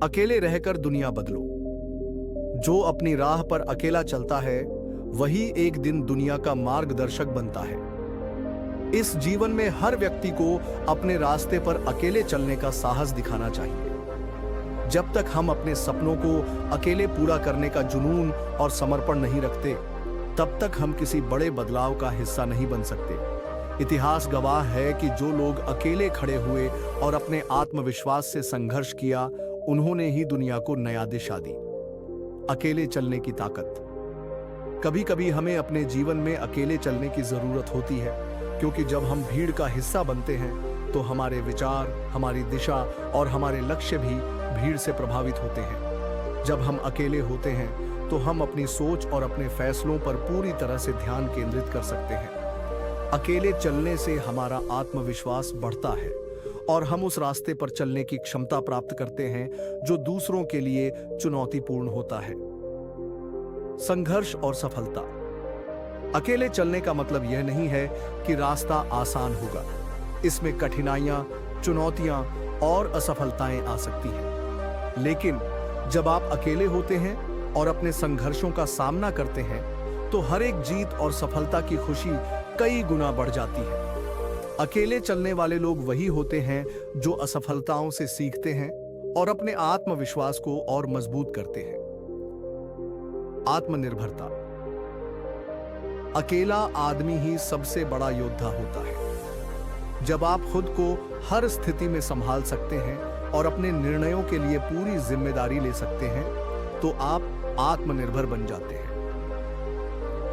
अकेले रहकर दुनिया बदलो। जो अपनी राह पर अकेला चलता है वही एक दिन दुनिया का मार्गदर्शक बनता है। इस जीवन में हर व्यक्ति को अपने रास्ते पर अकेले चलने का साहस दिखाना चाहिए। जब तक हम अपने सपनों को अकेले पूरा करने का जुनून और समर्पण नहीं रखते, तब तक हम किसी बड़े बदलाव का हिस्सा नहीं बन सकते। इतिहास गवाह है कि जो लोग अकेले खड़े हुए और अपने आत्मविश्वास से संघर्ष किया, उन्होंने ही दुनिया को नया दिशा दी। अकेले चलने की ताकत। कभी कभी हमें अपने जीवन में अकेले चलने की जरूरत होती है, क्योंकि जब हम भीड़ का हिस्सा बनते हैं तो हमारे विचार, हमारी दिशा और हमारे लक्ष्य भी भीड़ से प्रभावित होते हैं। जब हम अकेले होते हैं तो हम अपनी सोच और अपने फैसलों पर पूरी तरह से ध्यान केंद्रित कर सकते हैं। अकेले चलने से हमारा आत्मविश्वास बढ़ता है और हम उस रास्ते पर चलने की क्षमता प्राप्त करते हैं जो दूसरों के लिए चुनौतीपूर्ण होता है। संघर्ष और सफलता। अकेले चलने का मतलब यह नहीं है कि रास्ता आसान होगा। इसमें कठिनाइयां, चुनौतियां और असफलताएं आ सकती हैं। लेकिन जब आप अकेले होते हैं और अपने संघर्षों का सामना करते हैं, तो हर एक जीत और सफलता की खुशी कई गुना बढ़ जाती है। अकेले चलने वाले लोग वही होते हैं जो असफलताओं से सीखते हैं और अपने आत्मविश्वास को और मजबूत करते हैं। आत्मनिर्भरता। अकेला आदमी ही सबसे बड़ा योद्धा होता है। जब आप खुद को हर स्थिति में संभाल सकते हैं और अपने निर्णयों के लिए पूरी जिम्मेदारी ले सकते हैं, तो आप आत्मनिर्भर बन जाते हैं।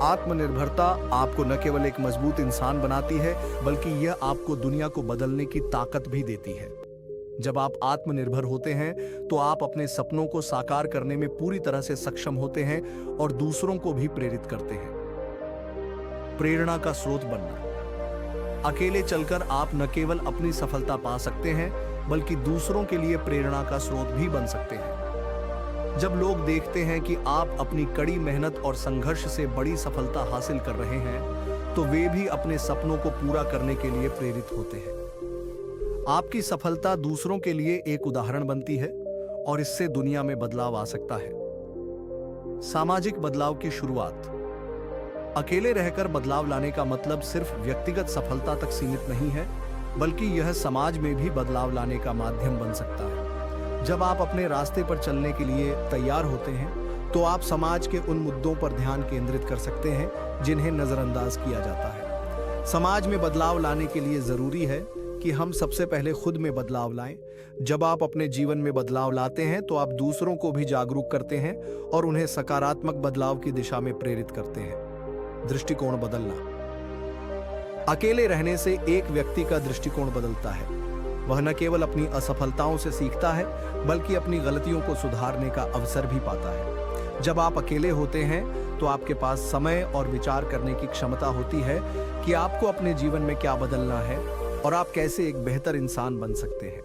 आत्मनिर्भरता आपको न केवल एक मजबूत इंसान बनाती है, बल्कि यह आपको दुनिया को बदलने की ताकत भी देती है। जब आप आत्मनिर्भर होते हैं तो आप अपने सपनों को साकार करने में पूरी तरह से सक्षम होते हैं और दूसरों को भी प्रेरित करते हैं। प्रेरणा का स्रोत बनना। अकेले चलकर आप न केवल अपनी सफलता पा सकते हैं, बल्कि दूसरों के लिए प्रेरणा का स्रोत भी बन सकते हैं। जब लोग देखते हैं कि आप अपनी कड़ी मेहनत और संघर्ष से बड़ी सफलता हासिल कर रहे हैं, तो वे भी अपने सपनों को पूरा करने के लिए प्रेरित होते हैं। आपकी सफलता दूसरों के लिए एक उदाहरण बनती है और इससे दुनिया में बदलाव आ सकता है। सामाजिक बदलाव की शुरुआत। अकेले रहकर बदलाव लाने का मतलब सिर्फ व्यक्तिगत सफलता तक सीमित नहीं है, बल्कि यह समाज में भी बदलाव लाने का माध्यम बन सकता है। जब आप अपने रास्ते पर चलने के लिए तैयार होते हैं, तो आप समाज के उन मुद्दों पर ध्यान केंद्रित कर सकते हैं जिन्हें नजरअंदाज किया जाता है। समाज में बदलाव लाने के लिए जरूरी है कि हम सबसे पहले खुद में बदलाव लाएं। जब आप अपने जीवन में बदलाव लाते हैं, तो आप दूसरों को भी जागरूक करते हैं और उन्हें सकारात्मक बदलाव की दिशा में प्रेरित करते हैं। दृष्टिकोण बदलना। अकेले रहने से एक व्यक्ति का दृष्टिकोण बदलता है। वह न केवल अपनी असफलताओं से सीखता है, बल्कि अपनी गलतियों को सुधारने का अवसर भी पाता है। जब आप अकेले होते हैं तो आपके पास समय और विचार करने की क्षमता होती है कि आपको अपने जीवन में क्या बदलना है और आप कैसे एक बेहतर इंसान बन सकते हैं।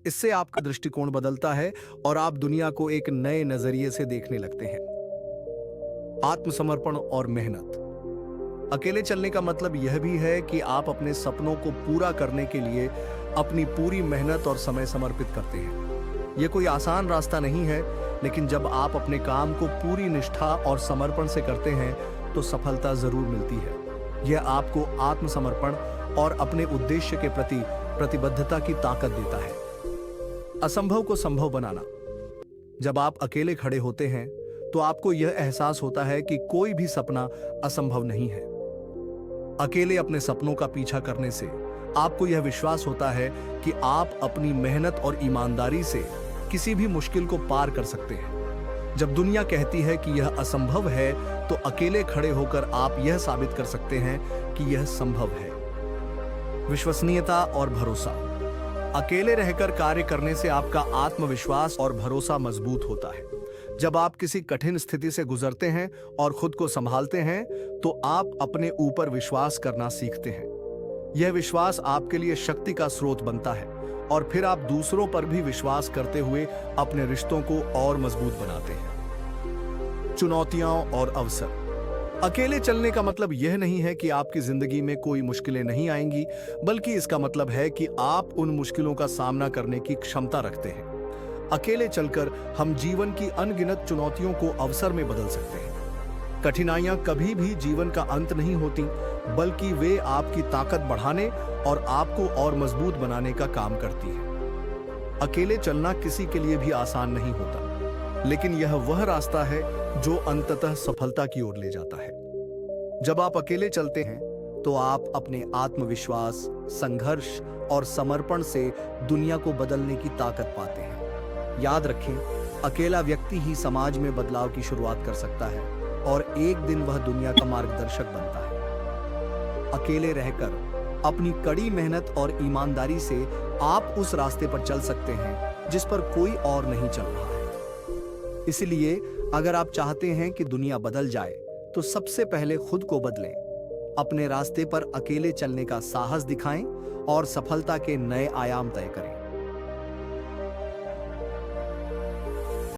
इससे आपका दृष्टिकोण बदलता है और आप दुनिया को एक नए नजरिए से देखने लगते हैं। आत्मसमर्पण और मेहनत। अकेले चलने का मतलब यह भी है कि आप अपने सपनों को पूरा करने के लिए अपनी पूरी मेहनत और समय समर्पित करते हैं। यह कोई आसान रास्ता नहीं है, लेकिन जब आप अपने काम को पूरी निष्ठा और समर्पण से करते हैं, तो सफलता जरूर मिलती है। यह आपको आत्मसमर्पण और अपने उद्देश्य के प्रति प्रतिबद्धता की ताकत देता है। असंभव को संभव बनाना। जब आप अकेले खड़े होते हैं, तो आपको यह एहसास होता है कि कोई भी सपना असंभव नहीं है। अकेले अपने सपनों का पीछा करने से आपको यह विश्वास होता है कि आप अपनी मेहनत और ईमानदारी से किसी भी मुश्किल को पार कर सकते हैं। जब दुनिया कहती है कि यह असंभव है, तो अकेले खड़े होकर आप यह साबित कर सकते हैं कि यह संभव है। विश्वसनीयता और भरोसा। अकेले रहकर कार्य करने से आपका आत्मविश्वास और भरोसा मजबूत होता है। जब आप किसी कठिन स्थिति से गुजरते हैं और खुद को संभालते हैं, तो आप अपने ऊपर विश्वास करना सीखते हैं। यह विश्वास आपके लिए शक्ति का स्रोत बनता है और फिर आप दूसरों पर भी विश्वास करते हुए अपने रिश्तों को और मजबूत बनाते हैं। चुनौतियां और अवसर। अकेले चलने का मतलब यह नहीं है कि आपकी जिंदगी में कोई मुश्किलें नहीं आएंगी, बल्कि इसका मतलब है कि आप उन मुश्किलों का सामना करने की क्षमता रखते हैं। अकेले चलकर हम जीवन की अनगिनत चुनौतियों को अवसर में बदल सकते हैं। कठिनाइयां कभी भी जीवन का अंत नहीं होती, बल्कि वे आपकी ताकत बढ़ाने और आपको और मजबूत बनाने का काम करती है। अकेले चलना किसी के लिए भी आसान नहीं होता, लेकिन यह वह रास्ता है जो अंततः सफलता की ओर ले जाता है। जब आप अकेले चलते हैं तो आप अपने आत्मविश्वास, संघर्ष और समर्पण से दुनिया को बदलने की ताकत पाते हैं। याद रखें, अकेला व्यक्ति ही समाज में बदलाव की शुरुआत कर सकता है और एक दिन वह दुनिया का मार्गदर्शक बनता है। अकेले रहकर अपनी कड़ी मेहनत और ईमानदारी से आप उस रास्ते पर चल सकते हैं जिस पर कोई और नहीं चल रहा है। इसलिए अगर आप चाहते हैं कि दुनिया बदल जाए तो सबसे पहले खुद को बदलें, अपने रास्ते पर अकेले चलने का साहस दिखाएं और सफलता के नए आयाम तय करें।